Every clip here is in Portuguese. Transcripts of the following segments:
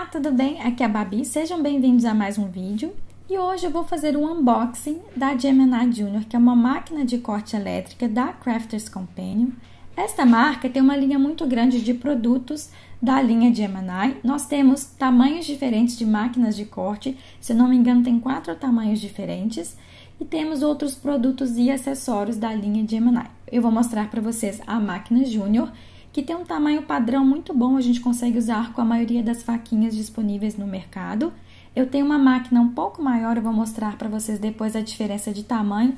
Olá, tudo bem? Aqui é a Babi, sejam bem-vindos a mais um vídeo. E hoje eu vou fazer um unboxing da Gemini Junior, que é uma máquina de corte elétrica da Crafters Companion. Esta marca tem uma linha muito grande de produtos da linha Gemini. Nós temos tamanhos diferentes de máquinas de corte, se não me engano tem 4 tamanhos diferentes. E temos outros produtos e acessórios da linha Gemini. Eu vou mostrar para vocês a máquina Junior, que tem um tamanho padrão muito bom, a gente consegue usar com a maioria das faquinhas disponíveis no mercado. Eu tenho uma máquina um pouco maior, eu vou mostrar para vocês depois a diferença de tamanho,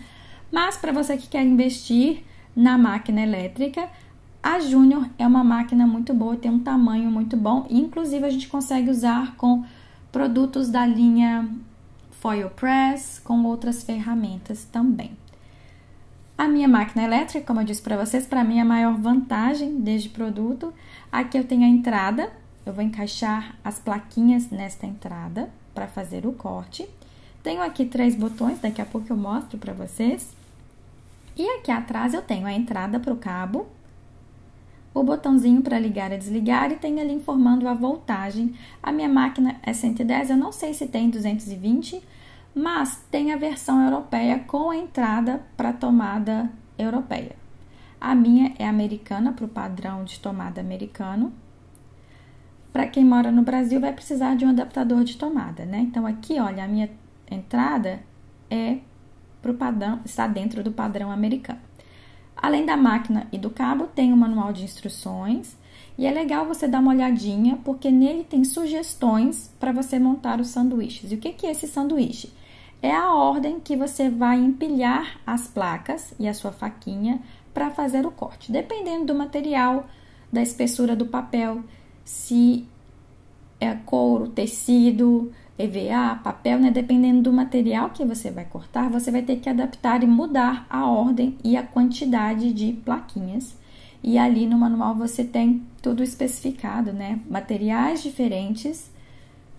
mas para você que quer investir na máquina elétrica, a Junior é uma máquina muito boa, tem um tamanho muito bom, e inclusive a gente consegue usar com produtos da linha Foil Press, com outras ferramentas também. A minha máquina elétrica, como eu disse para vocês, para mim é a maior vantagem deste produto. Aqui eu tenho a entrada, eu vou encaixar as plaquinhas nesta entrada para fazer o corte. Tenho aqui 3 botões, daqui a pouco eu mostro para vocês. E aqui atrás eu tenho a entrada para o cabo, o botãozinho para ligar e desligar e tem ali informando a voltagem. A minha máquina é 110, eu não sei se tem 220, mas tem a versão europeia com a entrada para tomada europeia. A minha é americana, para o padrão de tomada americano. Para quem mora no Brasil, vai precisar de um adaptador de tomada, né? Então, aqui, olha, a minha entrada é pro padrão, está dentro do padrão americano. Além da máquina e do cabo, tem o manual de instruções. E é legal você dar uma olhadinha, porque nele tem sugestões para você montar os sanduíches. E o que é esse sanduíche? É a ordem que você vai empilhar as placas e a sua faquinha para fazer o corte. Dependendo do material, da espessura do papel, se é couro, tecido, EVA, papel, né? Dependendo do material que você vai cortar, você vai ter que adaptar e mudar a ordem e a quantidade de plaquinhas. E ali no manual você tem tudo especificado, né? Materiais diferentes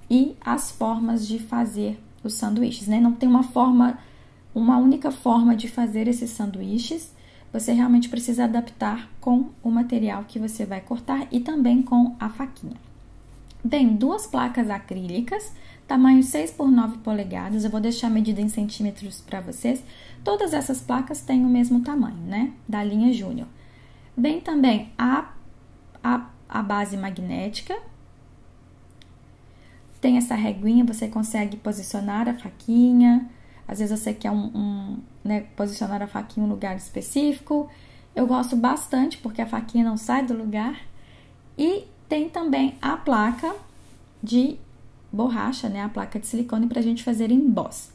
e as formas de fazer os sanduíches, né? Não tem uma única forma de fazer esses sanduíches. Você realmente precisa adaptar com o material que você vai cortar e também com a faquinha. Vem 2 placas acrílicas, tamanho 6 por 9 polegadas. Eu vou deixar a medida em centímetros para vocês. Todas essas placas têm o mesmo tamanho, né? Da linha Junior. Vem também a base magnética. Tem essa reguinha, você consegue posicionar a faquinha. Às vezes você quer né, posicionar a faquinha em um lugar específico. Eu gosto bastante porque a faquinha não sai do lugar. E tem também a placa de borracha, né? A placa de silicone para a gente fazer emboss.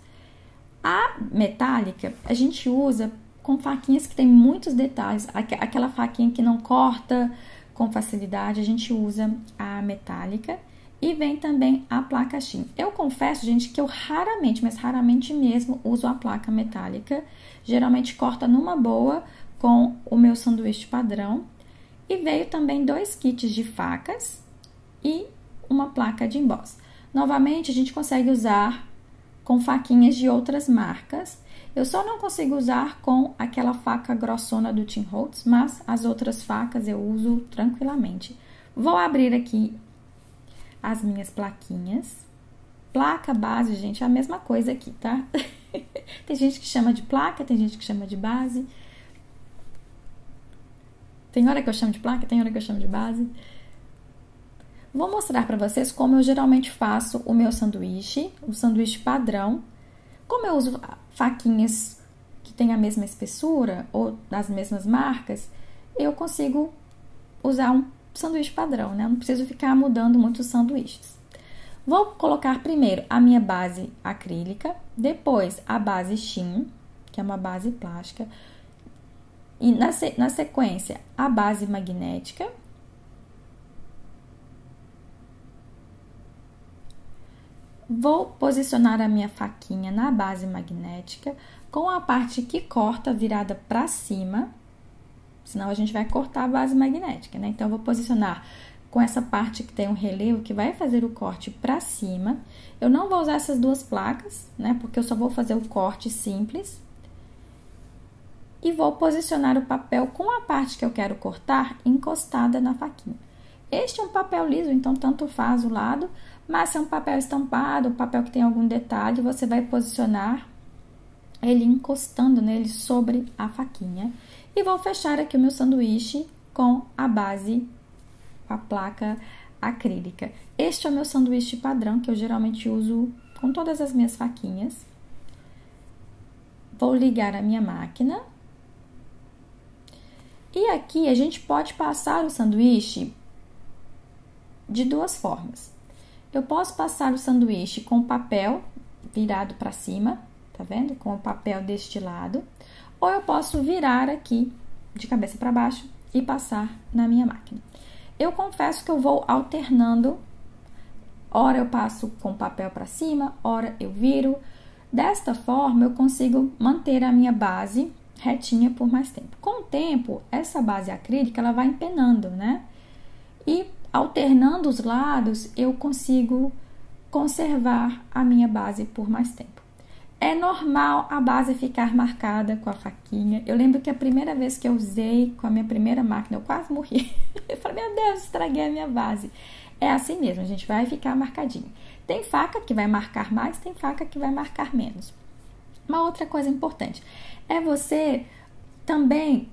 A metálica a gente usa com faquinhas que tem muitos detalhes. Aquela faquinha que não corta com facilidade, a gente usa a metálica. E vem também a placa Shin. Eu confesso, gente, que eu raramente, mas raramente mesmo, uso a placa metálica. Geralmente corta numa boa com o meu sanduíche padrão. E veio também 2 kits de facas e uma placa de emboss. Novamente, a gente consegue usar com faquinhas de outras marcas. Eu só não consigo usar com aquela faca grossona do Tim Holtz, mas as outras facas eu uso tranquilamente. Vou abrir aqui as minhas plaquinhas. Placa, base, gente, é a mesma coisa aqui, tá? Tem gente que chama de placa, tem gente que chama de base. Tem hora que eu chamo de placa, tem hora que eu chamo de base. Vou mostrar pra vocês como eu geralmente faço o meu sanduíche, o sanduíche padrão. Como eu uso faquinhas que têm a mesma espessura ou das mesmas marcas, eu consigo usar um sanduíche padrão, né? Eu não preciso ficar mudando muito os sanduíches. Vou colocar primeiro a minha base acrílica, depois a base Shin, que é uma base plástica, e na sequência a base magnética. Vou posicionar a minha faquinha na base magnética com a parte que corta virada para cima. Senão a gente vai cortar a base magnética, né? Então, eu vou posicionar com essa parte que tem um relevo que vai fazer o corte para cima. Eu não vou usar essas 2 placas, né? Porque eu só vou fazer o corte simples. E vou posicionar o papel com a parte que eu quero cortar encostada na faquinha. Este é um papel liso, então tanto faz o lado, mas se é um papel estampado, um papel que tem algum detalhe, você vai posicionar ele encostando nele sobre a faquinha. E vou fechar aqui o meu sanduíche com a base, com a placa acrílica. Este é o meu sanduíche padrão, que eu geralmente uso com todas as minhas faquinhas. Vou ligar a minha máquina. E aqui a gente pode passar o sanduíche de duas formas. Eu posso passar o sanduíche com papel virado para cima, tá vendo? Com o papel deste lado. Ou eu posso virar aqui de cabeça para baixo e passar na minha máquina. Eu confesso que eu vou alternando. Ora eu passo com o papel para cima, ora eu viro. Desta forma eu consigo manter a minha base retinha por mais tempo. Com o tempo, essa base acrílica ela vai empenando, né? E alternando os lados, eu consigo conservar a minha base por mais tempo. É normal a base ficar marcada com a faquinha. Eu lembro que a primeira vez que eu usei com a minha primeira máquina, eu quase morri. Eu falei, meu Deus, estraguei a minha base. É assim mesmo, a gente vai ficar marcadinho. Tem faca que vai marcar mais, tem faca que vai marcar menos. Uma outra coisa importante é você também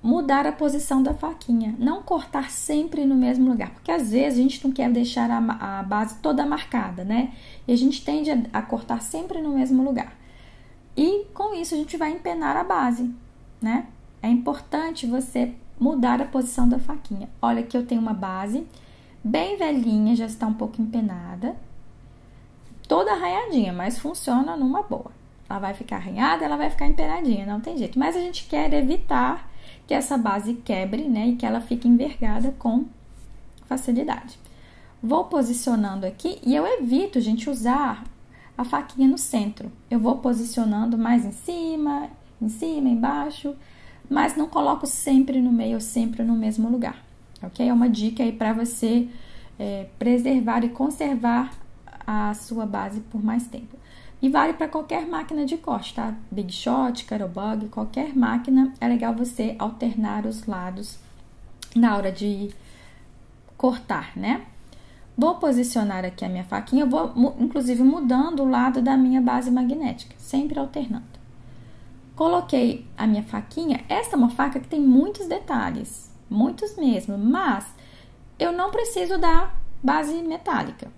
mudar a posição da faquinha, não cortar sempre no mesmo lugar, porque às vezes a gente não quer deixar a base toda marcada, né? E a gente tende a cortar sempre no mesmo lugar. E com isso a gente vai empenar a base, né? É importante você mudar a posição da faquinha. Olha que eu tenho uma base bem velhinha, já está um pouco empenada, toda arranhadinha, mas funciona numa boa. Ela vai ficar arranhada, ela vai ficar empenadinha, não tem jeito. Mas a gente quer evitar que essa base quebre, né, e que ela fique envergada com facilidade. Vou posicionando aqui e eu evito, gente, usar a faquinha no centro. Eu vou posicionando mais em cima, embaixo, mas não coloco sempre no meio, sempre no mesmo lugar, ok? É uma dica aí para você preservar e conservar a sua base por mais tempo. E vale para qualquer máquina de corte, tá? Big Shot, Carobug, qualquer máquina, é legal você alternar os lados na hora de cortar, né? Vou posicionar aqui a minha faquinha, eu vou inclusive mudando o lado da minha base magnética, sempre alternando. Coloquei a minha faquinha, esta é uma faca que tem muitos detalhes, muitos mesmo, mas eu não preciso da base metálica.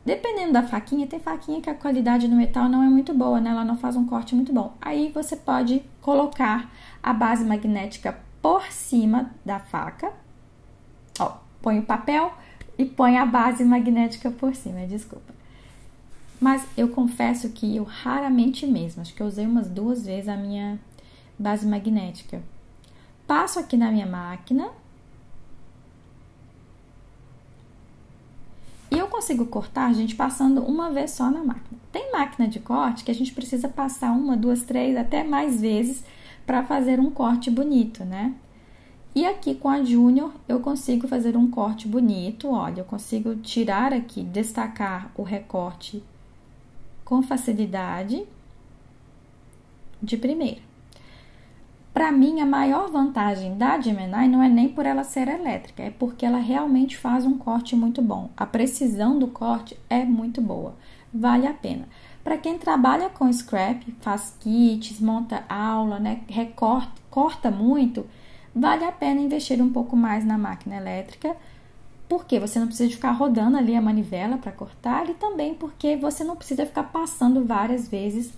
Dependendo da faquinha, tem faquinha que a qualidade do metal não é muito boa, né? Ela não faz um corte muito bom. Aí você pode colocar a base magnética por cima da faca. Ó, põe o papel e põe a base magnética por cima, desculpa. Mas eu confesso que eu raramente mesmo, acho que eu usei umas 2 vezes a minha base magnética. Passo aqui na minha máquina. E eu consigo cortar, gente, passando uma vez só na máquina. Tem máquina de corte que a gente precisa passar 1, 2, 3, até mais vezes para fazer um corte bonito, né? E aqui com a Junior eu consigo fazer um corte bonito, olha, eu consigo tirar aqui, destacar o recorte com facilidade de primeira. Para mim, a maior vantagem da Gemini não é nem por ela ser elétrica, é porque ela realmente faz um corte muito bom. A precisão do corte é muito boa, vale a pena. Para quem trabalha com scrap, faz kits, monta aula, né, corta muito, vale a pena investir um pouco mais na máquina elétrica, porque você não precisa ficar rodando ali a manivela para cortar, e também porque você não precisa ficar passando várias vezes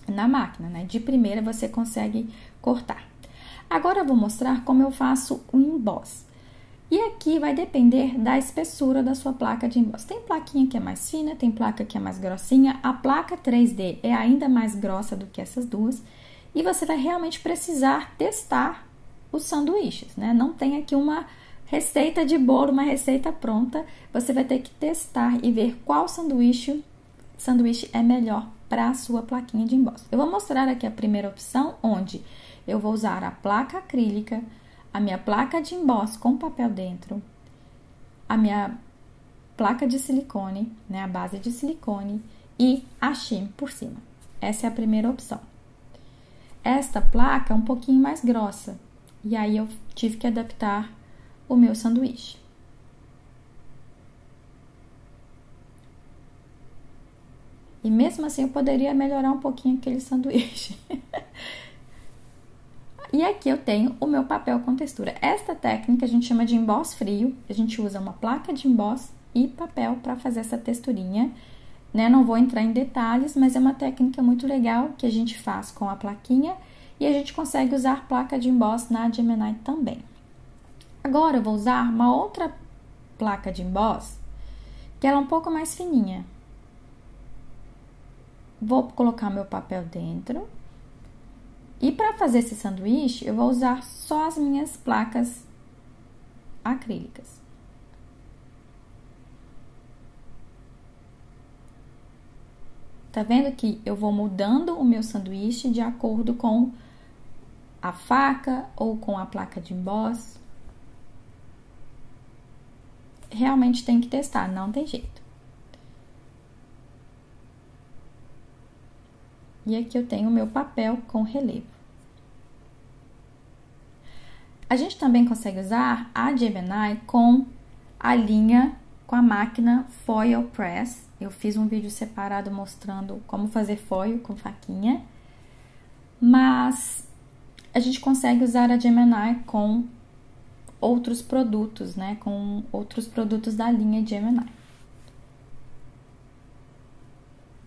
na máquina, né? De primeira você consegue cortar. Agora eu vou mostrar como eu faço o emboss. E aqui vai depender da espessura da sua placa de emboss. Tem plaquinha que é mais fina, tem placa que é mais grossinha. A placa 3D é ainda mais grossa do que essas duas. E você vai realmente precisar testar os sanduíches, né? Não tem aqui uma receita de bolo, uma receita pronta. Você vai ter que testar e ver qual sanduíche é melhor para a sua plaquinha de emboss. Eu vou mostrar aqui a primeira opção, onde eu vou usar a placa acrílica, a minha placa de emboss com papel dentro, a minha placa de silicone, né, a base de silicone e a shim por cima. Essa é a primeira opção. Esta placa é um pouquinho mais grossa, e aí eu tive que adaptar o meu sanduíche. E mesmo assim eu poderia melhorar um pouquinho aquele sanduíche. E aqui eu tenho o meu papel com textura. Esta técnica a gente chama de emboss frio. A gente usa uma placa de emboss e papel para fazer essa texturinha, né? Não vou entrar em detalhes, mas é uma técnica muito legal que a gente faz com a plaquinha e a gente consegue usar placa de emboss na Gemini também. Agora eu vou usar uma outra placa de emboss, que ela é um pouco mais fininha. Vou colocar meu papel dentro. E para fazer esse sanduíche, eu vou usar só as minhas placas acrílicas. Tá vendo que eu vou mudando o meu sanduíche de acordo com a faca ou com a placa de emboss? Realmente tem que testar, não tem jeito. E aqui eu tenho o meu papel com relevo. A gente também consegue usar a Gemini com a linha, com a máquina Foil Press. Eu fiz um vídeo separado mostrando como fazer foil com faquinha. Mas a gente consegue usar a Gemini com outros produtos, né? Com outros produtos da linha Gemini.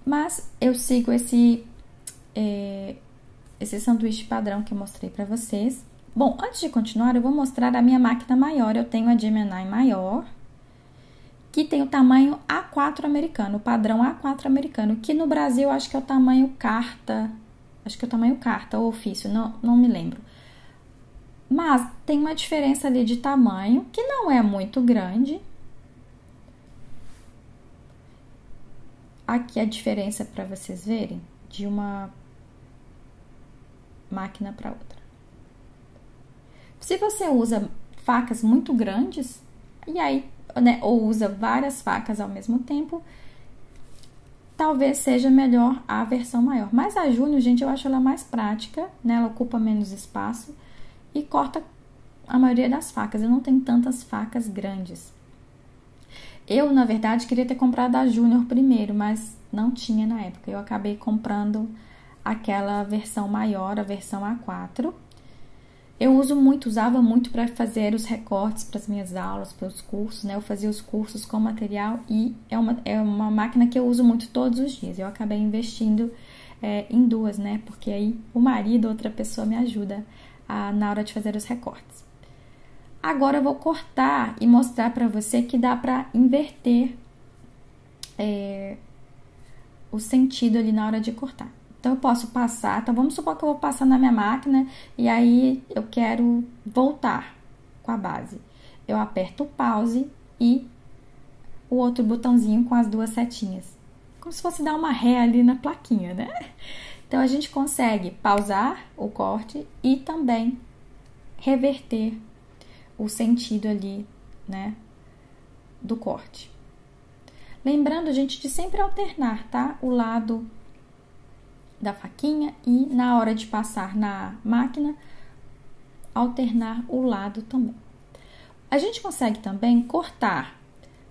Mas eu sigo esse sanduíche padrão que eu mostrei para vocês. Bom, antes de continuar, eu vou mostrar a minha máquina maior. Eu tenho a Gemini maior, que tem o tamanho A4 americano, o padrão A4 americano, que no Brasil eu acho que é o tamanho carta, ou ofício, não me lembro. Mas tem uma diferença ali de tamanho, que não é muito grande. Aqui a diferença para vocês verem de uma máquina para outra. Se você usa facas muito grandes, e aí, né, ou usa várias facas ao mesmo tempo, talvez seja melhor a versão maior. Mas a Junior, gente, eu acho ela mais prática, né? Ela ocupa menos espaço e corta a maioria das facas. Eu não tenho tantas facas grandes. Eu, na verdade, queria ter comprado a Junior primeiro, mas não tinha na época. Eu acabei comprando aquela versão maior, a versão A4. Eu usava muito para fazer os recortes para as minhas aulas, para os cursos, né? Eu fazia os cursos com material e é uma máquina que eu uso muito todos os dias. Eu acabei investindo em duas, né? Porque aí o marido, outra pessoa, me ajuda na hora de fazer os recortes. Agora eu vou cortar e mostrar para você que dá para inverter o sentido ali na hora de cortar. Então, eu posso passar, então vamos supor que eu vou passar na minha máquina e aí eu quero voltar com a base. Eu aperto o pause e o outro botãozinho com as duas setinhas. Como se fosse dar uma ré ali na plaquinha, né? Então, a gente consegue pausar o corte e também reverter o sentido ali, né, do corte. Lembrando, gente, de sempre alternar, tá? O lado da faquinha e na hora de passar na máquina, alternar o lado também. A gente consegue também cortar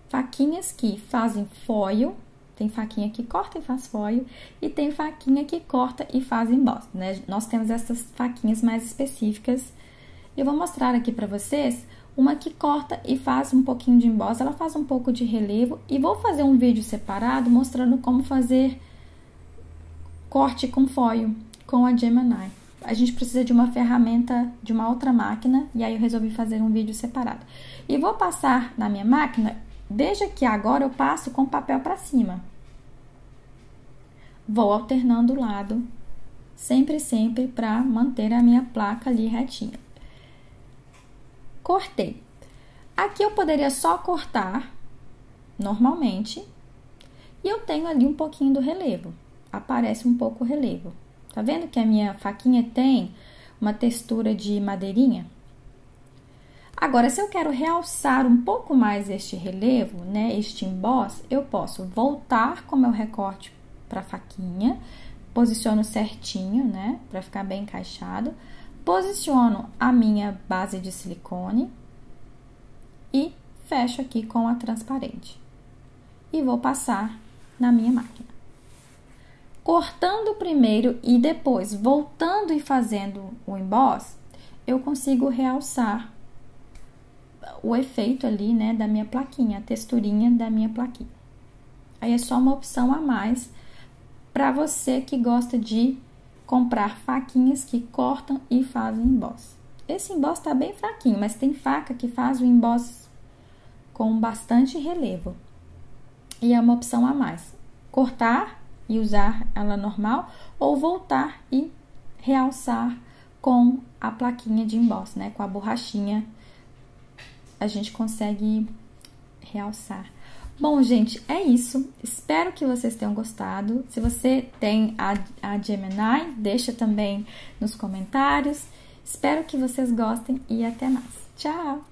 faquinhas que fazem foil, tem faquinha que corta e faz foil, e tem faquinha que corta e faz emboss, né? Nós temos essas faquinhas mais específicas. Eu vou mostrar aqui para vocês uma que corta e faz um pouquinho de emboss, ela faz um pouco de relevo, e vou fazer um vídeo separado mostrando como fazer corte com foil com a Gemini. A gente precisa de uma ferramenta de uma outra máquina e aí eu resolvi fazer um vídeo separado. E vou passar na minha máquina, veja que agora eu passo com papel para cima. Vou alternando o lado, sempre para manter a minha placa ali retinha. Cortei. Aqui eu poderia só cortar normalmente e eu tenho ali um pouquinho do relevo. Aparece um pouco o relevo. Tá vendo que a minha faquinha tem uma textura de madeirinha? Agora, se eu quero realçar um pouco mais este relevo, né, este emboss, eu posso voltar com meu recorte para a faquinha, posiciono certinho, né, para ficar bem encaixado, posiciono a minha base de silicone e fecho aqui com a transparente. E vou passar na minha máquina. Cortando primeiro e depois voltando e fazendo o emboss, eu consigo realçar o efeito ali, né, da minha plaquinha, a texturinha da minha plaquinha. Aí é só uma opção a mais para você que gosta de comprar faquinhas que cortam e fazem emboss. Esse emboss tá bem fraquinho, mas tem faca que faz o emboss com bastante relevo. E é uma opção a mais. Cortar e usar ela normal ou voltar e realçar com a plaquinha de emboss, né? Com a borrachinha a gente consegue realçar. Bom, gente, é isso. Espero que vocês tenham gostado. Se você tem a Gemini, deixa também nos comentários. Espero que vocês gostem e até mais. Tchau!